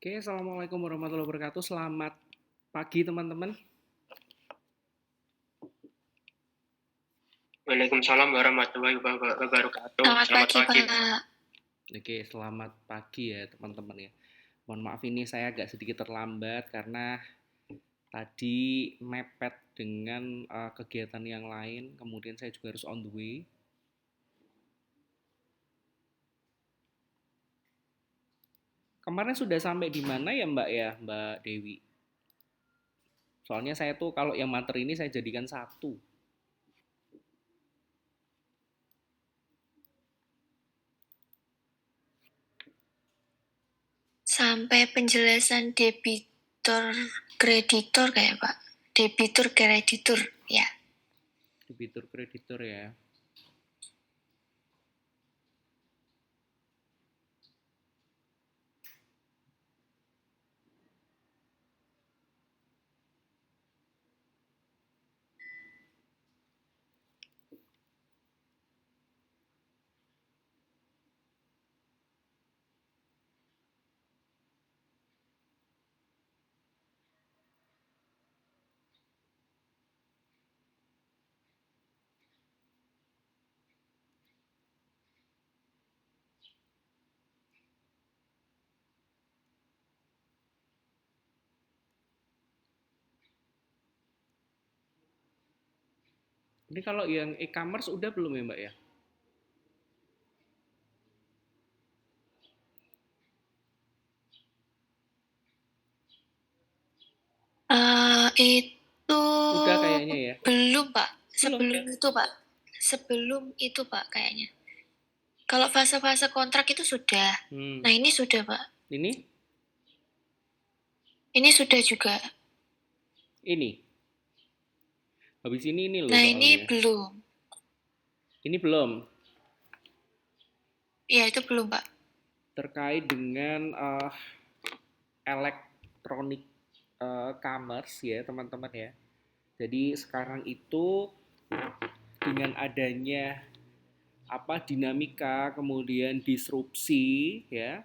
Oke, assalamualaikum warahmatullahi wabarakatuh. Selamat pagi teman-teman. Waalaikumsalam warahmatullahi wabarakatuh. Selamat Selamat pagi, pagi. Pak. Oke, selamat pagi ya teman-teman ya. Mohon maaf ini saya agak sedikit terlambat karena tadi mepet dengan kegiatan yang lain. Kemudian saya juga harus on the way. Kemarin sudah sampai di mana ya Mbak ya, Mbak Dewi? Soalnya saya tuh kalau yang materi ini saya jadikan satu. Sampai penjelasan debitor kreditor kayak Pak. Debitur kreditur ya. Debitur kreditur ya. Ini kalau yang e-commerce udah belum ya Mbak ya? Itu Udah kayaknya ya. belum Pak. Belum. Sebelum itu Pak. Sebelum itu Pak kayaknya. Kalau fase-fase kontrak itu sudah. Nah ini sudah Pak. Ini? Ini sudah juga. Ini. Habis ini loh Nah soalnya. ini belum. Ini belum. Ya itu belum Pak. Terkait dengan elektronik commerce ya teman-teman ya. Jadi sekarang itu dengan adanya dinamika, kemudian disrupsi ya,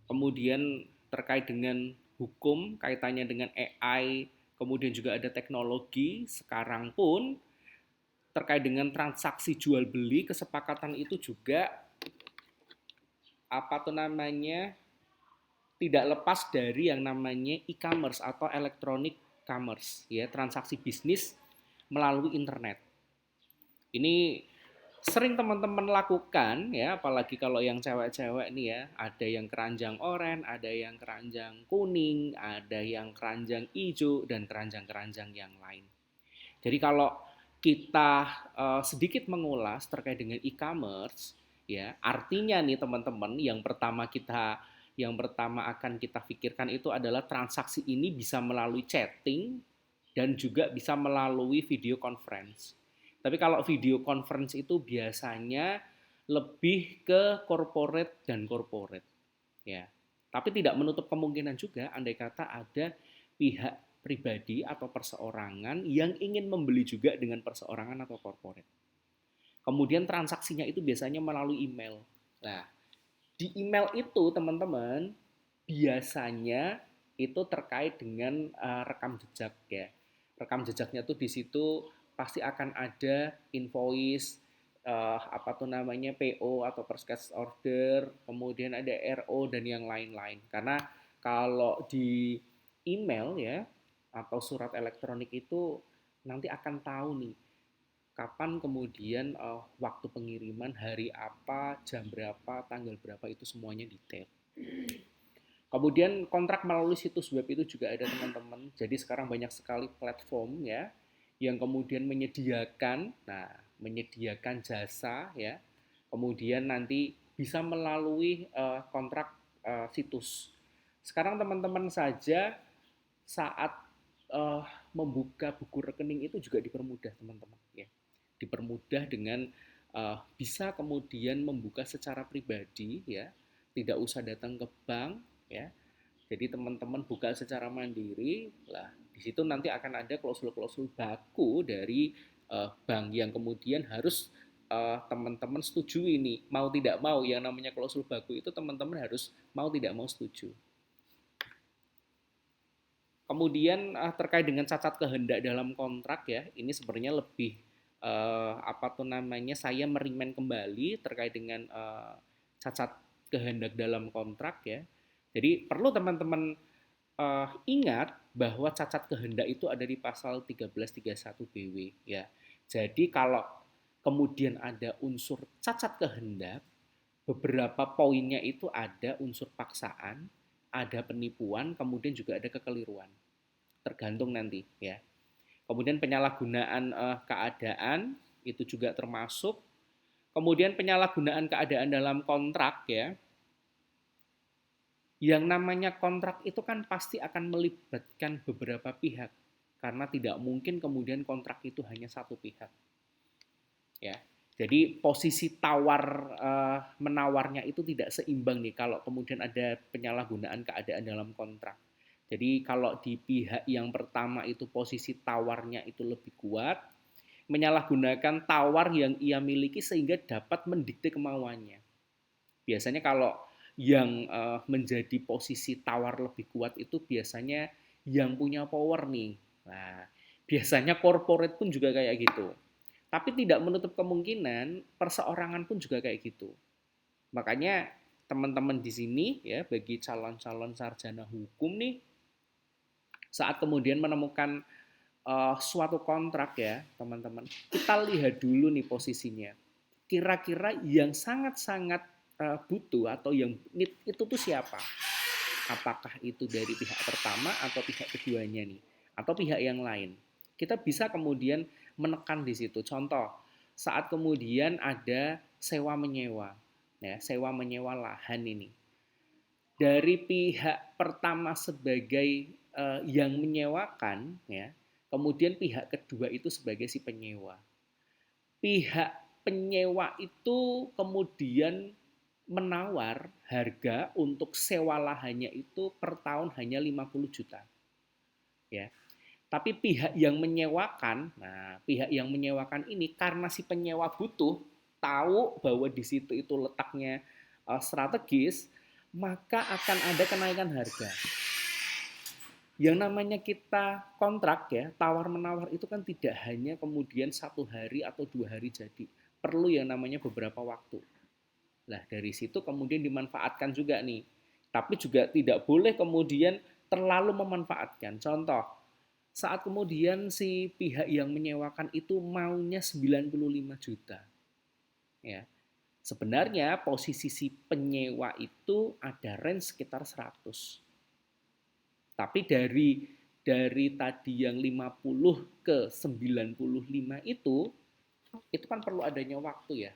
kemudian terkait dengan hukum kaitannya dengan AI, kemudian juga ada teknologi. Sekarang pun terkait dengan transaksi jual beli, kesepakatan itu juga tidak lepas dari yang namanya e-commerce atau electronic commerce ya, transaksi bisnis melalui internet. Ini sering teman-teman lakukan ya, apalagi kalau yang cewek-cewek nih ya, ada yang keranjang oranye, ada yang keranjang kuning, ada yang keranjang hijau dan keranjang-keranjang yang lain. Jadi kalau kita sedikit mengulas terkait dengan e-commerce ya, artinya nih teman-teman, yang pertama akan kita pikirkan itu adalah transaksi ini bisa melalui chatting dan juga bisa melalui video conference. Tapi kalau video conference itu biasanya lebih ke corporate dan corporate ya. Tapi tidak menutup kemungkinan juga andai kata ada pihak pribadi atau perseorangan yang ingin membeli juga dengan perseorangan atau corporate. Kemudian transaksinya itu biasanya melalui email. Nah, di email itu teman-teman biasanya itu terkait dengan rekam jejak ya. Rekam jejaknya tuh di situ pasti akan ada invoice, PO atau purchase order, kemudian ada RO dan yang lain-lain. Karena kalau di email ya atau surat elektronik itu nanti akan tahu nih kapan kemudian waktu pengiriman, hari apa, jam berapa, tanggal berapa, itu semuanya detail. Kemudian kontrak melalui situs web itu juga ada teman-teman. Jadi sekarang banyak sekali platform ya yang kemudian menyediakan jasa ya. Kemudian nanti bisa melalui kontrak situs. Sekarang teman-teman saja saat membuka buku rekening itu juga dipermudah teman-teman ya. Dipermudah dengan bisa kemudian membuka secara pribadi ya, tidak usah datang ke bank ya. Jadi teman-teman buka secara mandiri lah. Di situ nanti akan ada klausul-klausul baku dari bank yang kemudian harus teman-teman setuju ini. Mau tidak mau yang namanya klausul baku itu teman-teman harus mau tidak mau setuju. Kemudian terkait dengan cacat kehendak dalam kontrak ya, ini sebenarnya lebih saya merimen kembali terkait dengan cacat kehendak dalam kontrak ya. Jadi perlu teman-teman ingat bahwa cacat kehendak itu ada di pasal 1331 BW ya. Jadi kalau kemudian ada unsur cacat kehendak, beberapa poinnya itu ada unsur paksaan, ada penipuan, kemudian juga ada kekeliruan. Tergantung nanti ya. Kemudian penyalahgunaan keadaan itu juga termasuk. Kemudian penyalahgunaan keadaan dalam kontrak ya. Yang namanya kontrak itu kan pasti akan melibatkan beberapa pihak karena tidak mungkin kemudian kontrak itu hanya satu pihak. Ya. Jadi posisi tawar menawarnya itu tidak seimbang nih kalau kemudian ada penyalahgunaan keadaan dalam kontrak. Jadi kalau di pihak yang pertama itu posisi tawarnya itu lebih kuat, menyalahgunakan tawar yang ia miliki sehingga dapat mendikte kemauannya. Biasanya kalau yang menjadi posisi tawar lebih kuat itu biasanya yang punya power nih. Nah, biasanya corporate pun juga kayak gitu. Tapi tidak menutup kemungkinan perseorangan pun juga kayak gitu. Makanya teman-teman di sini ya bagi calon-calon sarjana hukum nih saat kemudian menemukan suatu kontrak ya teman-teman, kita lihat dulu nih posisinya. Kira-kira yang sangat-sangat butuh atau yang need itu tuh siapa? Apakah itu dari pihak pertama atau pihak keduanya nih? Atau pihak yang lain? Kita bisa kemudian menekan di situ. Contoh, saat kemudian ada sewa menyewa. Ya, sewa menyewa lahan ini. Dari pihak pertama sebagai yang menyewakan ya, kemudian pihak kedua itu sebagai si penyewa. Pihak penyewa itu kemudian menawar harga untuk sewa lahannya itu per tahun hanya 50 juta. Ya. Tapi pihak yang menyewakan, pihak yang menyewakan ini karena si penyewa butuh tahu bahwa di situ itu letaknya strategis, maka akan ada kenaikan harga. Yang namanya kita kontrak ya, tawar-menawar itu kan tidak hanya kemudian 1 hari atau 2 hari jadi. Perlu yang namanya beberapa waktu. Nah, dari situ kemudian dimanfaatkan juga nih. Tapi juga tidak boleh kemudian terlalu memanfaatkan. Contoh, saat kemudian si pihak yang menyewakan itu maunya 95 juta. Ya. Sebenarnya posisi si penyewa itu ada range sekitar 100. Tapi dari tadi yang 50 ke 95 itu kan perlu adanya waktu ya.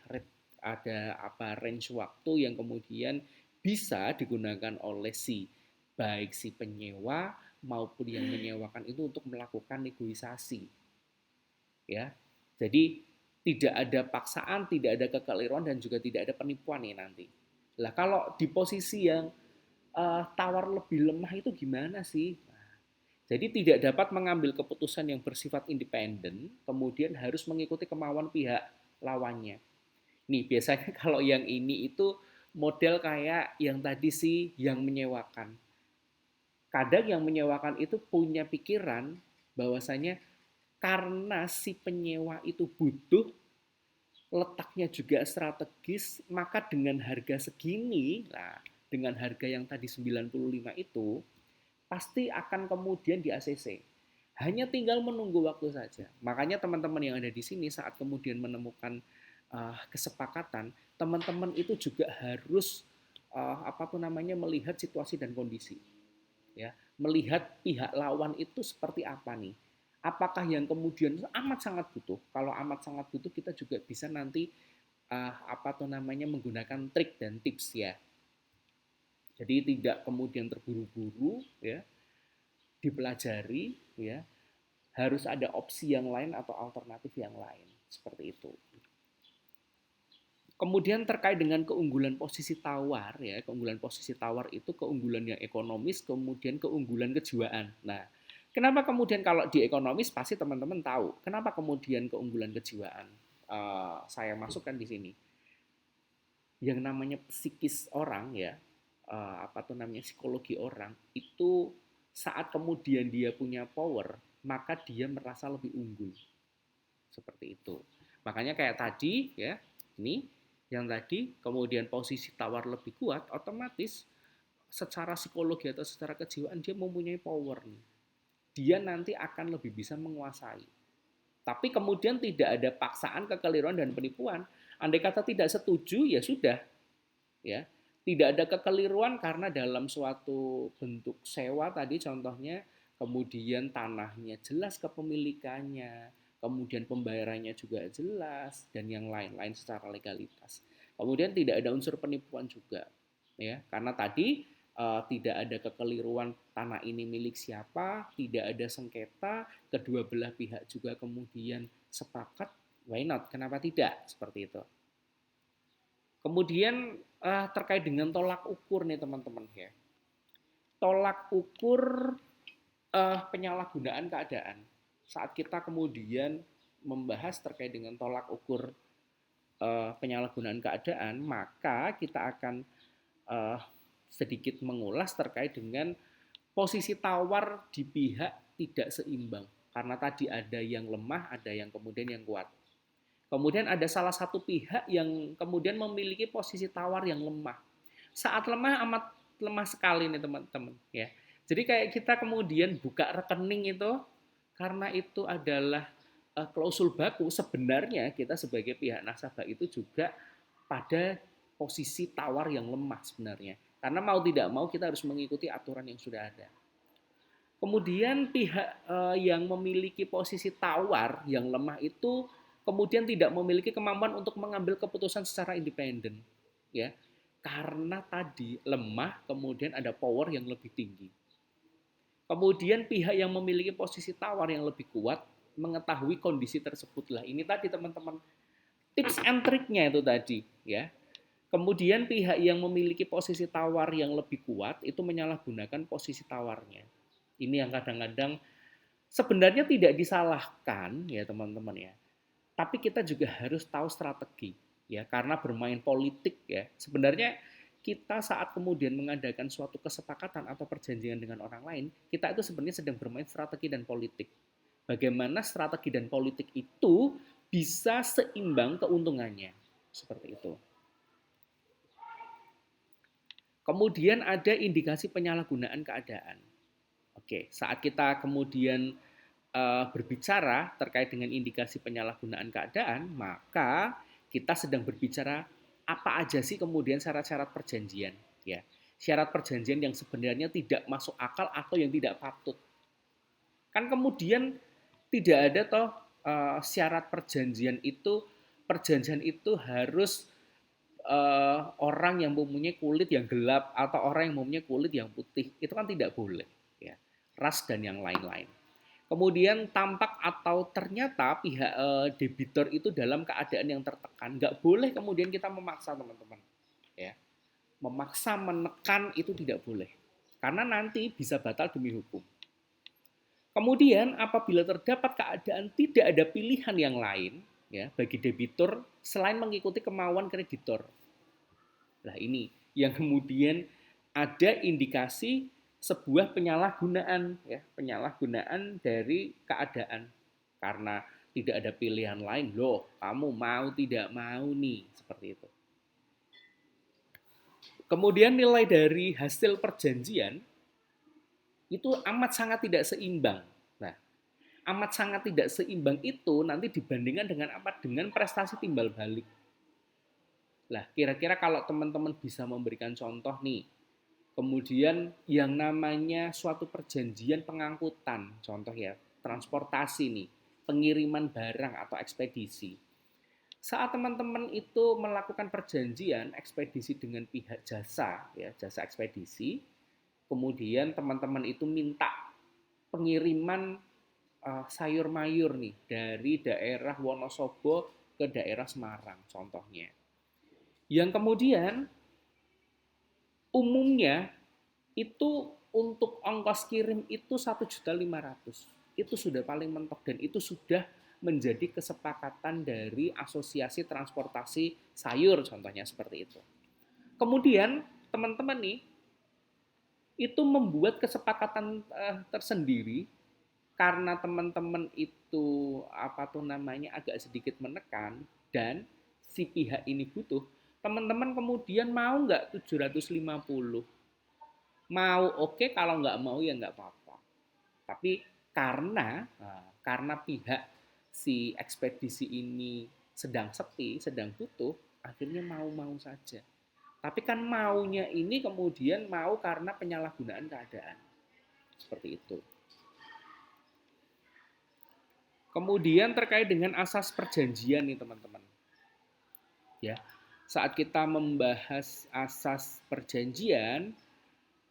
Ada range waktu yang kemudian bisa digunakan oleh baik si penyewa maupun yang menyewakan itu untuk melakukan negosiasi. Ya. Jadi tidak ada paksaan, tidak ada kekeliruan dan juga tidak ada penipuan nih nanti. Lah kalau di posisi yang tawar lebih lemah itu gimana sih? Jadi tidak dapat mengambil keputusan yang bersifat independen, kemudian harus mengikuti kemauan pihak lawannya. Nih biasanya kalau yang ini itu model kayak yang tadi sih yang menyewakan. Kadang yang menyewakan itu punya pikiran bahwasanya karena si penyewa itu butuh, letaknya juga strategis, maka dengan harga segini, dengan harga yang tadi 95 itu, pasti akan kemudian di ACC. Hanya tinggal menunggu waktu saja. Makanya teman-teman yang ada di sini saat kemudian menemukan kesepakatan, teman-teman itu juga harus melihat situasi dan kondisi. Ya, melihat pihak lawan itu seperti apa nih. Apakah yang kemudian amat sangat butuh? Kalau amat sangat butuh kita juga bisa nanti menggunakan trik dan tips ya. Jadi tidak kemudian terburu-buru ya, dipelajari ya, harus ada opsi yang lain atau alternatif yang lain seperti itu. Kemudian terkait dengan keunggulan posisi tawar ya, keunggulan posisi tawar itu keunggulan yang ekonomis, kemudian keunggulan kejiwaan. Nah, kenapa kemudian kalau di ekonomis pasti teman-teman tahu, kenapa kemudian keunggulan kejiwaan saya masukkan di sini. Yang namanya psikis orang ya, psikologi orang itu saat kemudian dia punya power, maka dia merasa lebih unggul. Seperti itu. Makanya kayak tadi ya, ini yang tadi kemudian posisi tawar lebih kuat, otomatis secara psikologi atau secara kejiwaan dia mempunyai power nih. Dia nanti akan lebih bisa menguasai. Tapi kemudian tidak ada paksaan, kekeliruan dan penipuan. Andai kata tidak setuju ya sudah. Ya, tidak ada kekeliruan karena dalam suatu bentuk sewa tadi contohnya, kemudian tanahnya jelas kepemilikannya, kemudian pembayarannya juga jelas dan yang lain-lain secara legalitas. Kemudian tidak ada unsur penipuan juga, ya, karena tadi tidak ada kekeliruan tanah ini milik siapa, tidak ada sengketa, kedua belah pihak juga kemudian sepakat, why not? Kenapa tidak? Seperti itu. Kemudian terkait dengan tolak ukur nih teman-teman ya. Tolak ukur penyalahgunaan keadaan. Saat kita kemudian membahas terkait dengan tolak ukur penyalahgunaan keadaan, maka kita akan sedikit mengulas terkait dengan posisi tawar di pihak tidak seimbang. Karena tadi ada yang lemah, ada yang kemudian yang kuat. Kemudian ada salah satu pihak yang kemudian memiliki posisi tawar yang lemah. Saat lemah amat lemah sekali nih teman-teman ya. Jadi kayak kita kemudian buka rekening itu karena itu adalah klausul baku, sebenarnya kita sebagai pihak nasabah itu juga pada posisi tawar yang lemah sebenarnya. Karena mau tidak mau kita harus mengikuti aturan yang sudah ada. Kemudian pihak yang memiliki posisi tawar yang lemah itu kemudian tidak memiliki kemampuan untuk mengambil keputusan secara independen, ya, karena tadi lemah, kemudian ada power yang lebih tinggi. Kemudian pihak yang memiliki posisi tawar yang lebih kuat mengetahui kondisi tersebutlah. Ini tadi teman-teman tips and triknya itu tadi, ya. Kemudian pihak yang memiliki posisi tawar yang lebih kuat itu menyalahgunakan posisi tawarnya. Ini yang kadang-kadang sebenarnya tidak disalahkan, ya teman-teman ya. Tapi kita juga harus tahu strategi, ya, karena bermain politik ya. Sebenarnya kita saat kemudian mengadakan suatu kesepakatan atau perjanjian dengan orang lain, kita itu sebenarnya sedang bermain strategi dan politik. Bagaimana strategi dan politik itu bisa seimbang keuntungannya, seperti itu. Kemudian ada indikasi penyalahgunaan keadaan. Oke, saat kita kemudian berbicara terkait dengan indikasi penyalahgunaan keadaan, maka kita sedang berbicara apa aja sih kemudian syarat-syarat perjanjian, ya. Syarat perjanjian yang sebenarnya tidak masuk akal atau yang tidak patut. Kan kemudian tidak ada toh syarat perjanjian itu harus orang yang mempunyai kulit yang gelap atau orang yang mempunyai kulit yang putih. Itu kan tidak boleh, ya. Ras dan yang lain-lain. Kemudian tampak atau ternyata pihak debitur itu dalam keadaan yang tertekan. Nggak boleh kemudian kita memaksa teman-teman. Ya. Memaksa, menekan itu tidak boleh. Karena nanti bisa batal demi hukum. Kemudian apabila terdapat keadaan tidak ada pilihan yang lain ya bagi debitur selain mengikuti kemauan kreditor. Nah ini yang kemudian ada indikasi sebuah penyalahgunaan, ya, penyalahgunaan dari keadaan karena tidak ada pilihan lain. Loh, kamu mau tidak mau nih, seperti itu. Kemudian nilai dari hasil perjanjian itu amat sangat tidak seimbang. Nah, amat sangat tidak seimbang itu nanti dibandingkan dengan apa? Dengan prestasi timbal balik. Lah, kira-kira kalau teman-teman bisa memberikan contoh nih, kemudian yang namanya suatu perjanjian pengangkutan, contoh ya, transportasi nih, pengiriman barang atau ekspedisi. Saat teman-teman itu melakukan perjanjian ekspedisi dengan pihak jasa, ya, jasa ekspedisi, kemudian teman-teman itu minta pengiriman sayur mayur nih dari daerah Wonosobo ke daerah Semarang, contohnya. Yang kemudian umumnya itu untuk ongkos kirim itu 1.500.000. Itu sudah paling mentok dan itu sudah menjadi kesepakatan dari asosiasi transportasi sayur contohnya seperti itu. Kemudian teman-teman nih itu membuat kesepakatan tersendiri karena teman-teman itu agak sedikit menekan dan si pihak ini butuh, teman-teman kemudian mau nggak 750? Mau oke, kalau nggak mau ya nggak apa-apa. Tapi karena pihak si ekspedisi ini sedang sepi, sedang butuh, akhirnya mau-mau saja. Tapi kan maunya ini kemudian mau karena penyalahgunaan keadaan. Seperti itu. Kemudian terkait dengan asas perjanjian nih teman-teman. Ya, saat kita membahas asas perjanjian,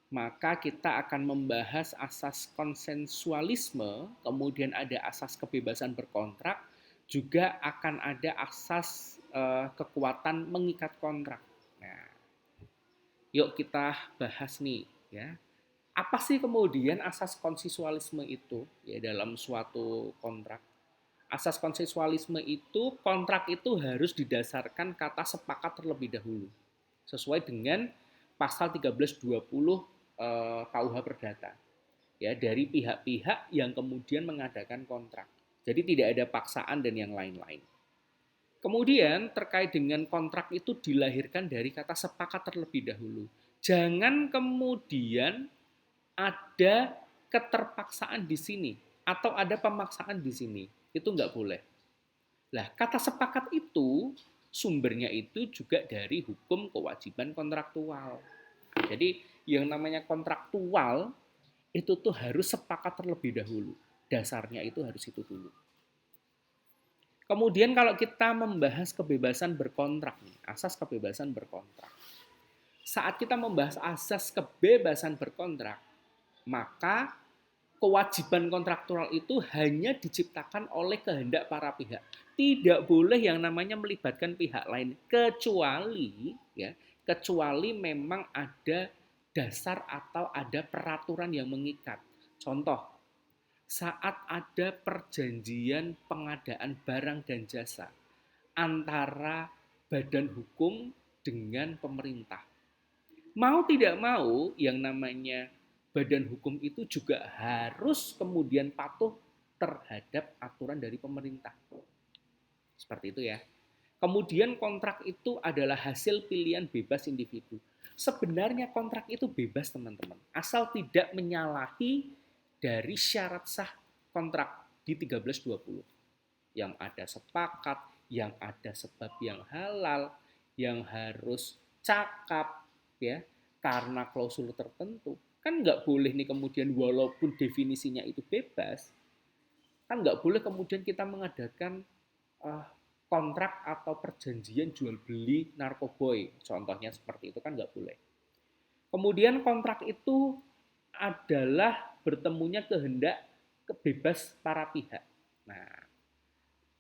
maka kita akan membahas asas konsensualisme, kemudian ada asas kebebasan berkontrak, juga akan ada asas kekuatan mengikat kontrak. Nah, yuk kita bahas nih ya. Apa sih kemudian asas konsensualisme itu ya dalam suatu kontrak? Asas konsensualisme itu, kontrak itu harus didasarkan kata sepakat terlebih dahulu. Sesuai dengan pasal 1320 KUH Perdata. Ya, dari pihak-pihak yang kemudian mengadakan kontrak. Jadi tidak ada paksaan dan yang lain-lain. Kemudian terkait dengan kontrak itu dilahirkan dari kata sepakat terlebih dahulu. Jangan kemudian ada keterpaksaan di sini atau ada pemaksaan di sini. Itu nggak boleh. Nah, kata sepakat itu sumbernya itu juga dari hukum kewajiban kontraktual. Jadi yang namanya kontraktual itu tuh harus sepakat terlebih dahulu. Dasarnya itu harus itu dulu. Kemudian kalau kita membahas kebebasan berkontrak, asas kebebasan berkontrak. Saat kita membahas asas kebebasan berkontrak, maka kewajiban kontraktual itu hanya diciptakan oleh kehendak para pihak. Tidak boleh yang namanya melibatkan pihak lain kecuali memang ada dasar atau ada peraturan yang mengikat. Contoh, saat ada perjanjian pengadaan barang dan jasa antara badan hukum dengan pemerintah. Mau tidak mau yang namanya badan hukum itu juga harus kemudian patuh terhadap aturan dari pemerintah. Seperti itu ya. Kemudian kontrak itu adalah hasil pilihan bebas individu. Sebenarnya kontrak itu bebas teman-teman, asal tidak menyalahi dari syarat sah kontrak di 1320. Yang ada sepakat, yang ada sebab yang halal, yang harus cakap ya, karena klausul tertentu. Kan nggak boleh nih kemudian walaupun definisinya itu bebas, kan nggak boleh kemudian kita mengadakan kontrak atau perjanjian jual beli narkoboy, contohnya seperti itu kan nggak boleh. Kemudian kontrak itu adalah bertemunya kehendak bebas para pihak. Nah,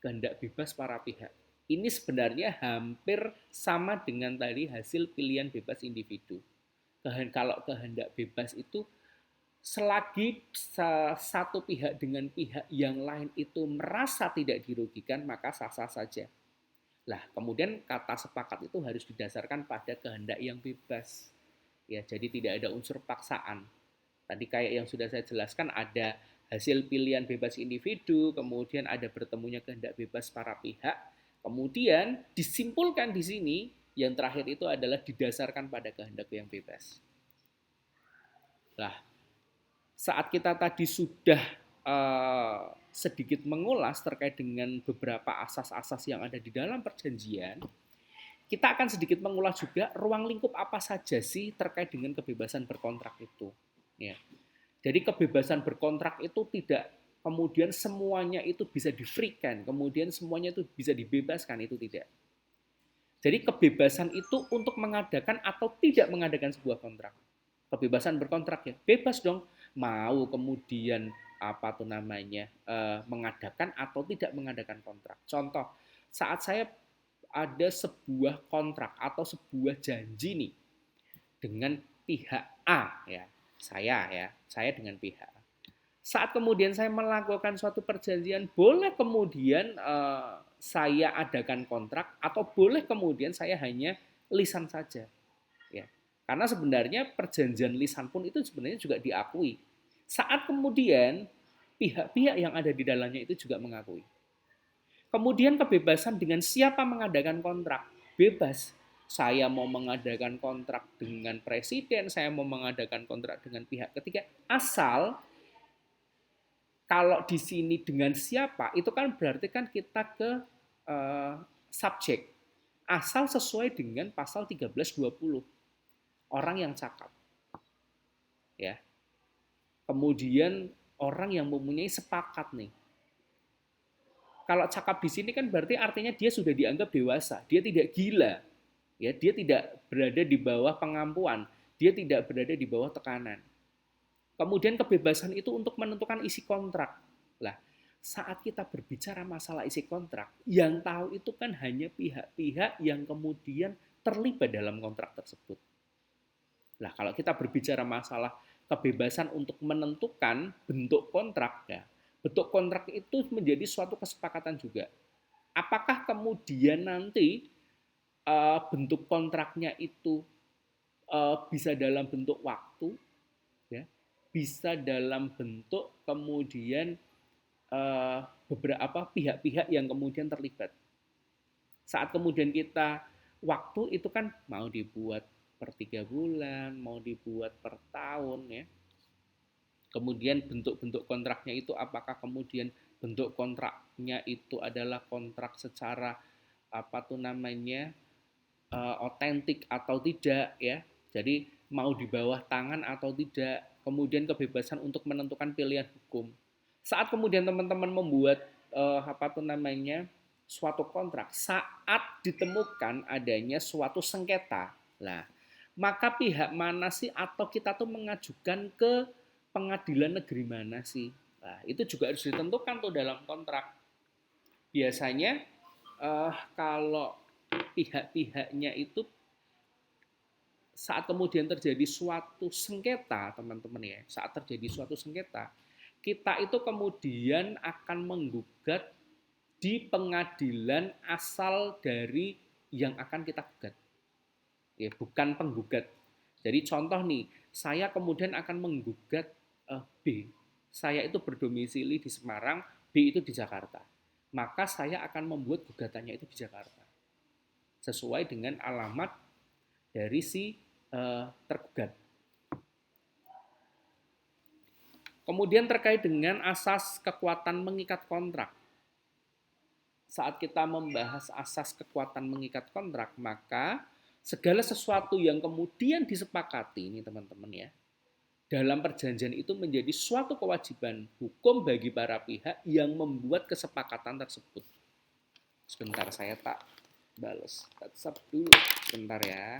kehendak bebas para pihak ini sebenarnya hampir sama dengan tadi hasil pilihan bebas individu. Kalau kehendak bebas itu selagi satu pihak dengan pihak yang lain itu merasa tidak dirugikan, maka sah-sah saja. Lah, kemudian kata sepakat itu harus didasarkan pada kehendak yang bebas. Ya, jadi tidak ada unsur paksaan. Tadi kayak yang sudah saya jelaskan, ada hasil pilihan bebas individu, kemudian ada bertemunya kehendak bebas para pihak, kemudian disimpulkan di sini yang terakhir itu adalah didasarkan pada kehendak yang bebas. Nah, saat kita tadi sudah sedikit mengulas terkait dengan beberapa asas-asas yang ada di dalam perjanjian, kita akan sedikit mengulas juga ruang lingkup apa saja sih terkait dengan kebebasan berkontrak itu. Ya. Jadi kebebasan berkontrak itu tidak kemudian semuanya itu bisa di-free-kan, kemudian semuanya itu bisa dibebaskan, itu tidak. Jadi kebebasan itu untuk mengadakan atau tidak mengadakan sebuah kontrak. Kebebasan berkontrak ya, bebas dong. Mau kemudian mengadakan atau tidak mengadakan kontrak. Contoh, saat saya ada sebuah kontrak atau sebuah janji nih dengan pihak A ya, saya dengan pihak A. Saat kemudian saya melakukan suatu perjanjian, boleh kemudian saya adakan kontrak atau boleh kemudian saya hanya lisan saja. Ya. Karena sebenarnya perjanjian lisan pun itu sebenarnya juga diakui. Saat kemudian pihak-pihak yang ada di dalamnya itu juga mengakui. Kemudian kebebasan dengan siapa mengadakan kontrak. Bebas. Saya mau mengadakan kontrak dengan presiden, saya mau mengadakan kontrak dengan pihak ketiga. Asal kalau di sini dengan siapa, itu kan berarti kan kita ke subjek. Asal sesuai dengan pasal 1320. Orang yang cakap. Ya. Kemudian orang yang mempunyai sepakat nih. Kalau cakap di sini kan berarti artinya dia sudah dianggap dewasa, dia tidak gila. Ya, dia tidak berada di bawah pengampuan, dia tidak berada di bawah tekanan. Kemudian kebebasan itu untuk menentukan isi kontrak. Lah, saat kita berbicara masalah isi kontrak, yang tahu itu kan hanya pihak-pihak yang kemudian terlibat dalam kontrak tersebut. Lah, kalau kita berbicara masalah kebebasan untuk menentukan bentuk kontrak, ya, bentuk kontrak itu menjadi suatu kesepakatan juga. Apakah kemudian nanti bentuk kontraknya itu bisa dalam bentuk waktu, ya, bisa dalam bentuk kemudian beberapa pihak-pihak yang kemudian terlibat. Saat kemudian kita waktu itu kan mau dibuat per 3 bulan, mau dibuat per tahun, ya. Kemudian bentuk-bentuk kontraknya itu apakah kemudian bentuk kontraknya itu adalah kontrak secara apa tuh namanya otentik atau tidak, ya. Jadi mau di bawah tangan atau tidak. Kemudian kebebasan untuk menentukan pilihan hukum. Saat kemudian teman-teman membuat apa tuh namanya suatu kontrak, saat ditemukan adanya suatu sengketa, lah maka pihak mana sih atau kita tuh mengajukan ke pengadilan negeri mana sih? Nah, itu juga harus ditentukan tuh dalam kontrak. Biasanya kalau pihak-pihaknya itu saat kemudian terjadi suatu sengketa, teman-teman ya, saat terjadi suatu sengketa, kita itu kemudian akan menggugat di pengadilan asal dari yang akan kita gugat. Ya, bukan penggugat. Jadi contoh nih, saya kemudian akan menggugat B. Saya itu berdomisili di Semarang, B itu di Jakarta. Maka saya akan membuat gugatannya itu di Jakarta. Sesuai dengan alamat dari si tergugat. Kemudian terkait dengan asas kekuatan mengikat kontrak. Saat kita membahas asas kekuatan mengikat kontrak, maka segala sesuatu yang kemudian disepakati ini teman-teman ya, dalam perjanjian itu menjadi suatu kewajiban hukum bagi para pihak yang membuat kesepakatan tersebut. Sebentar saya tak balas WhatsApp dulu, sebentar ya.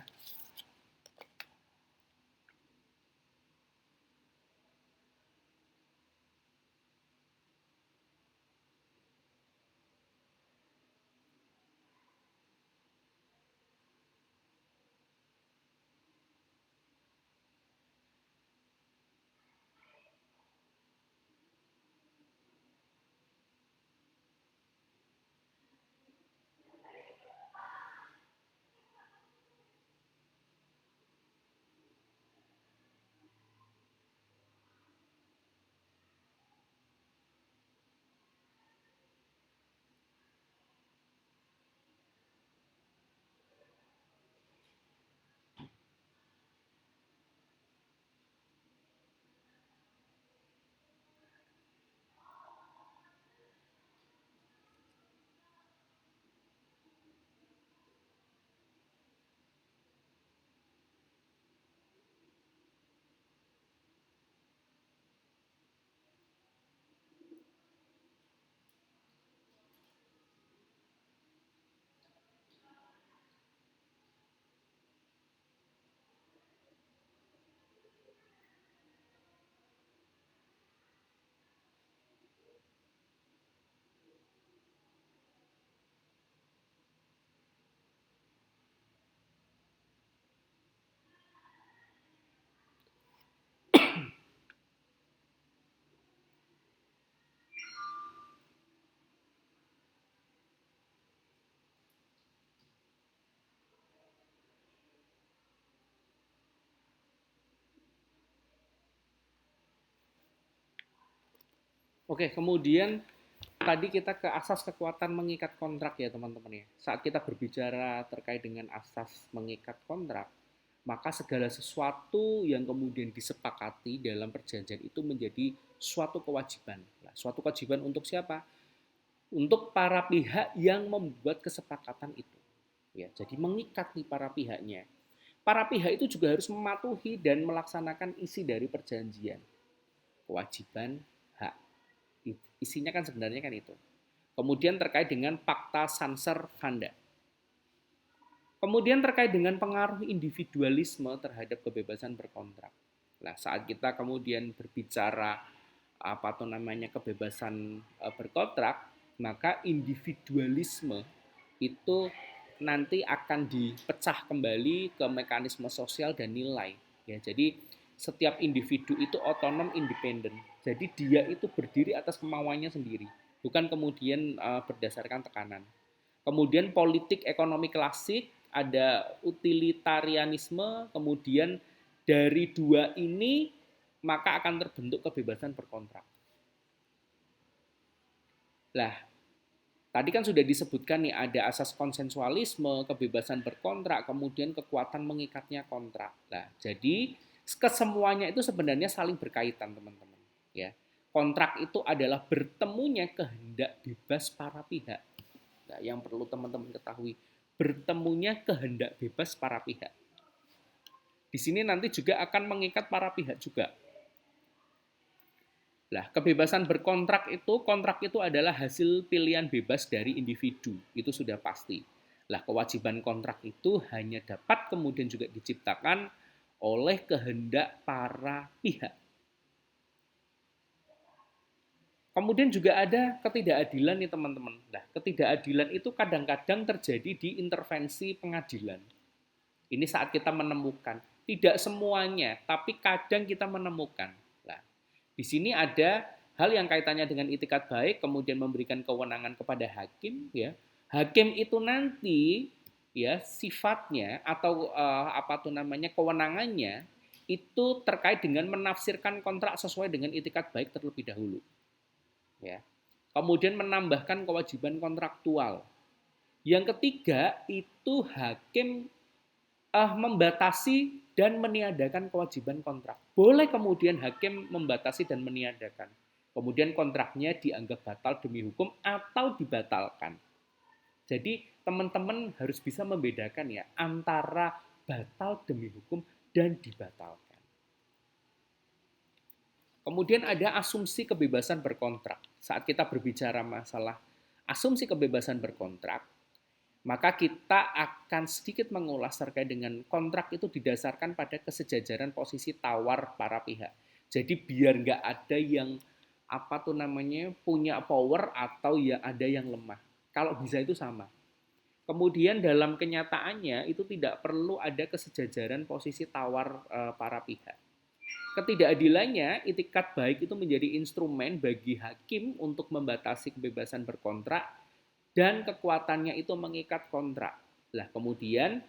Oke, kemudian tadi kita ke asas kekuatan mengikat kontrak ya teman-teman ya. Saat kita berbicara terkait dengan asas mengikat kontrak, maka segala sesuatu yang kemudian disepakati dalam perjanjian itu menjadi suatu kewajiban. Nah, suatu kewajiban untuk siapa? Untuk para pihak yang membuat kesepakatan itu. Ya, jadi mengikat nih para pihaknya. Para pihak itu juga harus mematuhi dan melaksanakan isi dari perjanjian. Kewajiban, hak. Isinya kan sebenarnya kan itu. Kemudian terkait dengan Pakta Sanser-Vanda. Kemudian terkait dengan pengaruh individualisme terhadap kebebasan berkontrak. Nah, saat kita kemudian berbicara apa tuh namanya kebebasan berkontrak, maka individualisme itu nanti akan dipecah kembali ke mekanisme sosial dan nilai. Ya, jadi setiap individu itu otonom independen. Jadi dia itu berdiri atas kemauannya sendiri, bukan kemudian berdasarkan tekanan. Kemudian politik ekonomi klasik, ada utilitarianisme, kemudian dari dua ini maka akan terbentuk kebebasan berkontrak. Lah, tadi kan sudah disebutkan nih ada asas konsensualisme, kebebasan berkontrak, kemudian kekuatan mengikatnya kontrak. Nah, jadi kesemuanya itu sebenarnya saling berkaitan, teman-teman. Ya, kontrak itu adalah bertemunya kehendak bebas para pihak. Nah, yang perlu teman-teman ketahui, bertemunya kehendak bebas para pihak. Di sini nanti juga akan mengikat para pihak juga. Nah, kebebasan berkontrak itu, kontrak itu adalah hasil pilihan bebas dari individu, itu sudah pasti. Lah, kewajiban kontrak itu hanya dapat kemudian juga diciptakan oleh kehendak para pihak. Kemudian juga ada ketidakadilan nih teman-teman. Nah, ketidakadilan itu kadang-kadang terjadi di intervensi pengadilan. Ini saat kita menemukan, tidak semuanya, tapi kadang kita menemukan. Nah, di sini ada hal yang kaitannya dengan itikat baik, kemudian memberikan kewenangan kepada hakim, ya. Hakim itu nanti ya sifatnya atau apa tuh namanya kewenangannya itu terkait dengan menafsirkan kontrak sesuai dengan itikat baik terlebih dahulu. Ya. Kemudian menambahkan kewajiban kontraktual. Yang ketiga itu hakim membatasi dan meniadakan kewajiban kontrak. Boleh kemudian hakim membatasi dan meniadakan. Kemudian kontraknya dianggap batal demi hukum atau dibatalkan. Jadi teman-teman harus bisa membedakan ya antara batal demi hukum dan dibatalkan. Kemudian ada asumsi kebebasan berkontrak. Saat kita berbicara masalah asumsi kebebasan berkontrak, maka kita akan sedikit mengulas terkait dengan kontrak itu didasarkan pada kesejajaran posisi tawar para pihak. Jadi biar nggak ada yang apa tuh namanya punya power atau ya ada yang lemah. Kalau bisa itu sama. Kemudian dalam kenyataannya itu tidak perlu ada kesejajaran posisi tawar para pihak. Ketidakadilannya, itikat baik itu menjadi instrumen bagi hakim untuk membatasi kebebasan berkontrak dan kekuatannya itu mengikat kontrak. Lah kemudian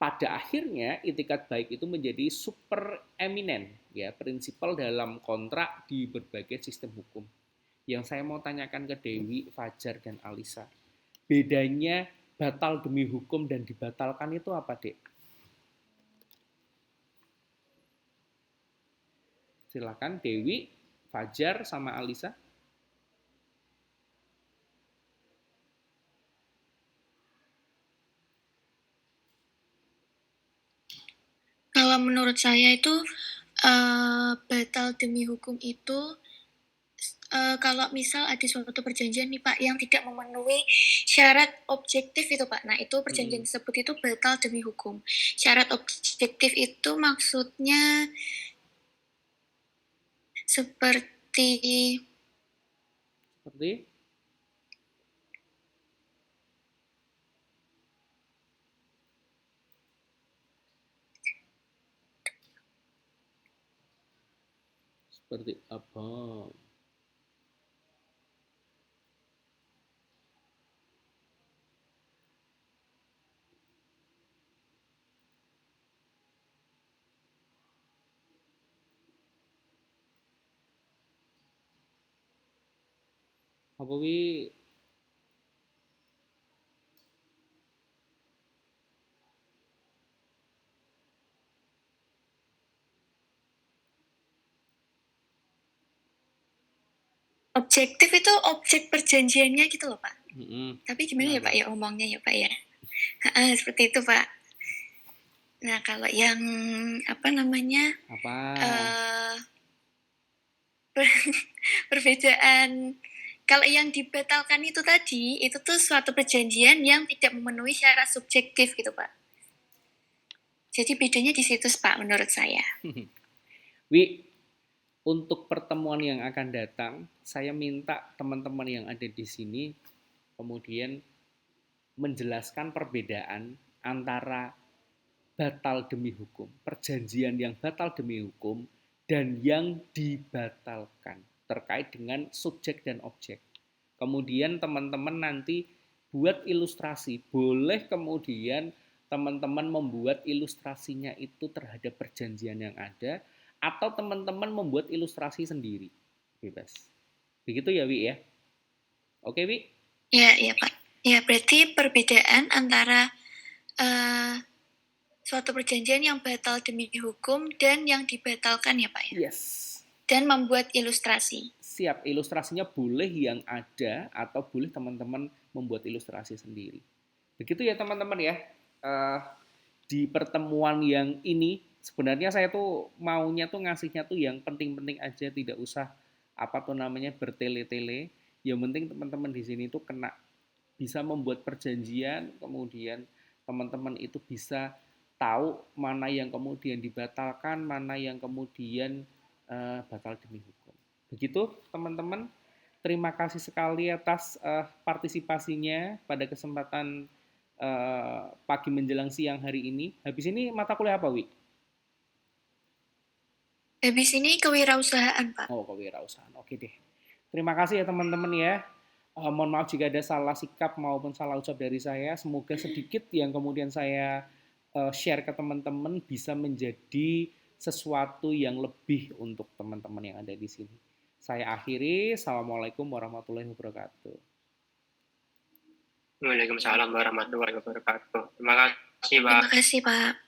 pada akhirnya itikat baik itu menjadi super eminen ya prinsipal dalam kontrak di berbagai sistem hukum. Yang saya mau tanyakan ke Dewi, Fajar dan Alisa, bedanya batal demi hukum dan dibatalkan itu apa, Dek? Silakan Dewi, Fajar sama Alisa. Kalau menurut saya itu batal demi hukum itu kalau misal ada suatu perjanjian nih Pak yang tidak memenuhi syarat objektif itu Pak. Nah itu perjanjian tersebut itu batal demi hukum. Syarat objektif itu maksudnya seperti apa? Apa wi? Objektif itu objek perjanjiannya gitu loh Pak. Tapi gimana ya Kenapa? Pak ya omongnya ya Pak ya? Seperti itu Pak. Nah kalau yang apa namanya Apa? Perbedaan kalau yang dibatalkan itu tadi itu tuh suatu perjanjian yang tidak memenuhi syarat subjektif gitu Pak. Jadi bedanya di situ Pak menurut saya. Wi, untuk pertemuan yang akan datang, saya minta teman-teman yang ada di sini kemudian menjelaskan perbedaan antara batal demi hukum, perjanjian yang batal demi hukum, dan yang dibatalkan terkait dengan subjek dan objek. Kemudian teman-teman nanti buat ilustrasi, boleh kemudian teman-teman membuat ilustrasinya itu terhadap perjanjian yang ada, atau teman-teman membuat ilustrasi sendiri, bebas. Begitu ya Wi ya? Oke Wi? Ya Pak. Ya berarti perbedaan antara suatu perjanjian yang batal demi hukum dan yang dibatalkan ya Pak ya? Yes. Dan membuat ilustrasi. Siap, ilustrasinya boleh yang ada atau boleh teman-teman membuat ilustrasi sendiri. Begitu ya teman-teman ya. Di pertemuan yang ini sebenarnya saya tuh maunya tuh ngasihnya tuh yang penting-penting aja, tidak usah apa tuh namanya bertele-tele. Yang penting teman-teman di sini tuh kena bisa membuat perjanjian, kemudian teman-teman itu bisa tahu mana yang kemudian dibatalkan, mana yang kemudian batal demi hukum. Begitu teman-teman. Terima kasih sekali atas partisipasinya pada kesempatan pagi menjelang siang hari ini. Habis ini mata kuliah apa, Wi? Habis ini kewirausahaan, Pak. Oh, kewirausahaan. Oke deh. Terima kasih ya teman-teman ya. Mohon maaf jika ada salah sikap maupun salah ucap dari saya. Semoga sedikit yang kemudian saya share ke teman-teman bisa menjadi sesuatu yang lebih untuk teman-teman yang ada di sini. Saya akhiri. Assalamualaikum warahmatullahi wabarakatuh. Waalaikumsalam warahmatullahi wabarakatuh. Terima kasih Pak. Terima kasih Pak.